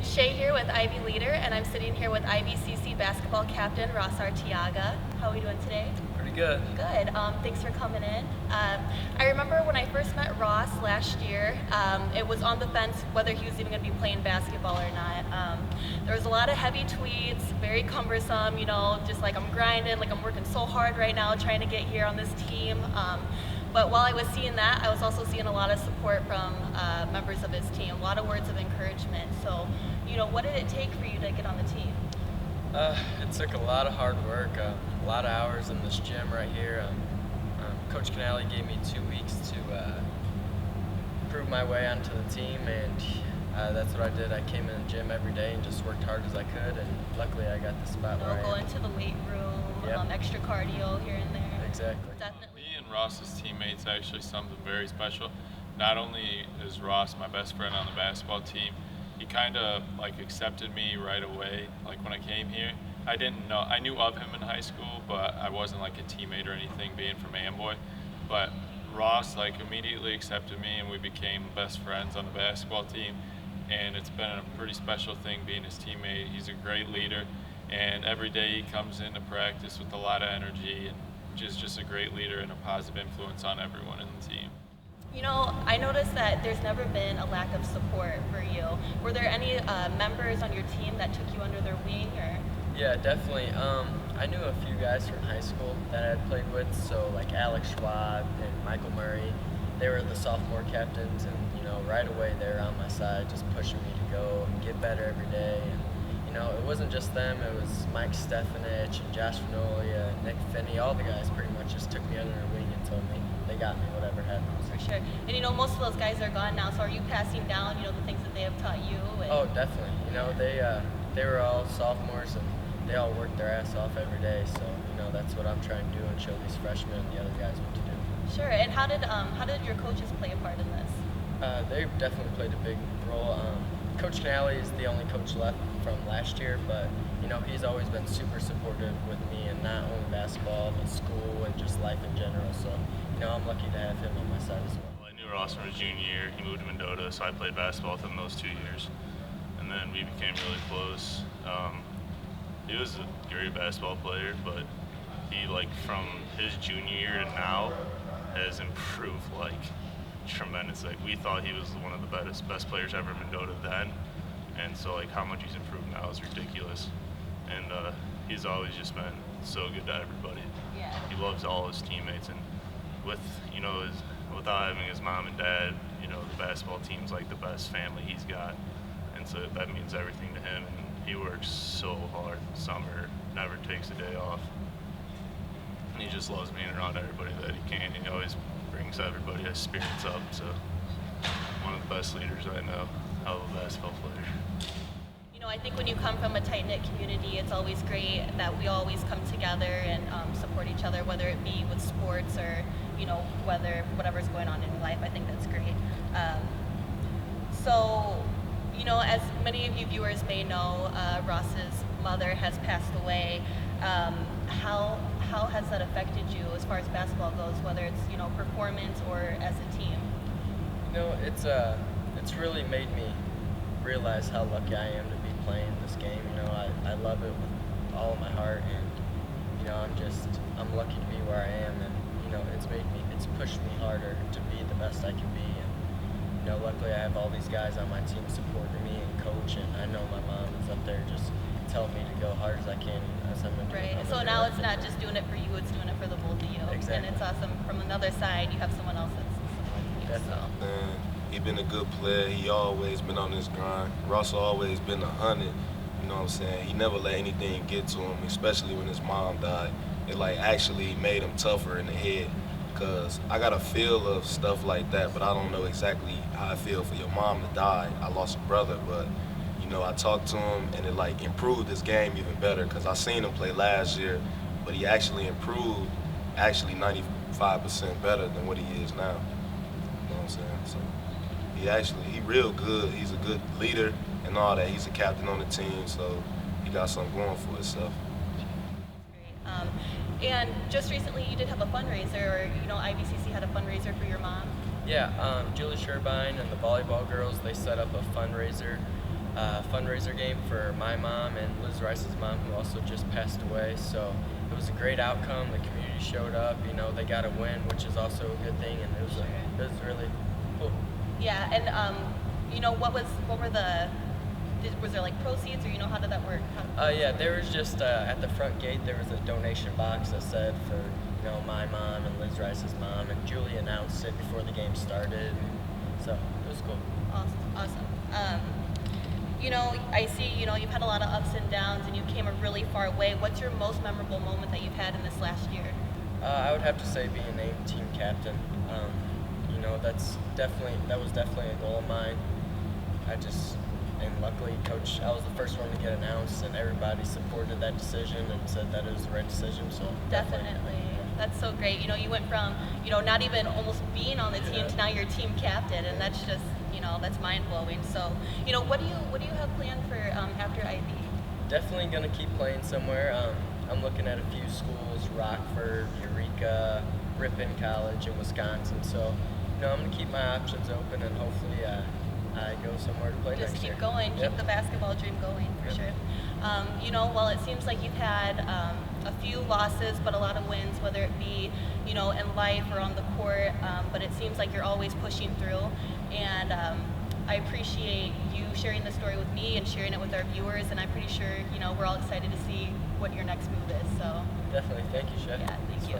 It's Shay here with Ivy Leader, and I'm sitting here with IVCC basketball captain Ross Arteaga. How are we doing today? Pretty good. Good. Thanks for coming in. I remember when I first met Ross last year, it was on the fence whether he was even going to be playing basketball or not. There was a lot of heavy tweets, very cumbersome, just like I'm grinding, like I'm working so hard right now trying to get here on this team. But while I was seeing that, I was also seeing a lot of support from members of his team, a lot of words of encouragement. So, what did it take for you to get on the team? It took a lot of hard work, a lot of hours in this gym right here. Coach Canale gave me 2 weeks to prove my way onto the team, and that's what I did. I came in the gym every day and just worked hard as I could, and luckily I got the spot where I am. Go into the weight room, Yep. Extra cardio here and there. Exactly. Definitely. Me and Ross's teammates actually something very special. Not only is Ross my best friend on the basketball team, he kind of accepted me right away. Like when I came here, I knew of him in high school, but I wasn't like a teammate or anything being from Amboy. But Ross immediately accepted me, and we became best friends on the basketball team. And it's been a pretty special thing being his teammate. He's a great leader, and every day he comes into practice with a lot of energy, and just a great leader and a positive influence on everyone in the team. I noticed that there's never been a lack of support for you. Were there any members on your team that took you under their wing, or? Yeah, definitely. I knew a few guys from high school that I had played with, so like Alex Schwab and Michael Murray. They were the sophomore captains, and right away they were on my side, just pushing me to go and get better every day. And it wasn't just them, it was Mike Stefanich and Josh Fenolia and Nick Finney. All the guys pretty much just took me under their wing and told me they got me, whatever happens. For sure. And most of those guys are gone now, so are you passing down, the things that they have taught you? And... Oh, definitely. They were all sophomores, and they all worked their ass off every day. So, that's what I'm trying to do and show these freshmen and the other guys what to do. Sure. And how did your coaches play a part in this? They definitely played a big role. Coach Canale is the only coach left from last year, but he's always been super supportive with me, and not only basketball, but school and just life in general. So, I'm lucky to have him on my side as well. I knew Ross from his junior year. He moved to Mendota, so I played basketball with him those 2 years, and then we became really close. He was a great basketball player, but he from his junior year to now has improved tremendously. We thought he was one of the best players ever in Mendota then, and so how much he's improved now is ridiculous. And he's always just been so good to everybody. Yeah. He loves all his teammates, and without having his mom and dad, the basketball team's the best family he's got, and so that means everything to him. And he works so hard in the summer, never takes a day off. And he just loves being around everybody that he can. He always brings everybody's spirits up. So one of the best leaders I know, hell of a basketball player. I think when you come from a tight-knit community, it's always great that we always come together and support each other, whether it be with sports or, whatever's going on in your life. I think that's great. So, as many of you viewers may know, Ross's mother has passed away. How has that affected you as far as basketball goes, whether it's, performance or as a team? It's really made me realize how lucky I am to be playing this game. I love it with all of my heart, and I'm lucky to be where I am, and it's pushed me harder to be the best I can be. And luckily I have all these guys on my team supporting me and coach, and I know my mom is up there just telling me to go hard as I can as I'm doing. Right. So now it's not just doing it for you; it's doing it for the both of you. Exactly. And it's awesome. From another side, you have someone else that's supporting you. Definitely. So. He been a good player. He always been on his grind. Ross always been 100. You know what I'm saying? He never let anything get to him, especially when his mom died. It actually made him tougher in the head. Cause I got a feel of stuff like that, but I don't know exactly how I feel for your mom to die. I lost a brother, but I talked to him, and it improved his game even better. Cause I seen him play last year, but he actually improved, 95% better than what he is now. You know what I'm saying? So. He real good. He's a good leader and all that. He's a captain on the team, so he got something going for himself. Great. And just recently you did have a fundraiser, or IVCC had a fundraiser for your mom. Yeah, Julie Sherbine and the volleyball girls, they set up a fundraiser fundraiser game for my mom and Liz Rice's mom, who also just passed away. So it was a great outcome. The community showed up. You know, they got a win, which is also a good thing, and it was really cool. Yeah, and was there like proceeds, or how did that work? Yeah, there was just at the front gate there was a donation box that said for my mom and Liz Rice's mom, and Julie announced it before the game started, so it was cool. Awesome. I see you've had a lot of ups and downs, and you came a really far way. What's your most memorable moment that you've had in this last year? I would have to say being named team captain. That was definitely a goal of mine. And luckily, I was the first one to get announced, and everybody supported that decision and said that it was the right decision. So definitely. That's so great. You went from not even almost being on the team to now you're team captain, and that's just that's mind blowing. So what do you have planned for after IB? Definitely gonna keep playing somewhere. I'm looking at a few schools: Rockford, Eureka, Ripon College in Wisconsin. So I'm gonna keep my options open, and hopefully I go somewhere to play Just next year. Keep going, Yep. keep the basketball dream going, for sure. Well, it seems like you've had a few losses, but a lot of wins, whether it be, in life or on the court, but it seems like you're always pushing through, and I appreciate you sharing the story with me and sharing it with our viewers, and I'm pretty sure, we're all excited to see what your next move is, so. Definitely, thank you, Chef. Yeah, thank you.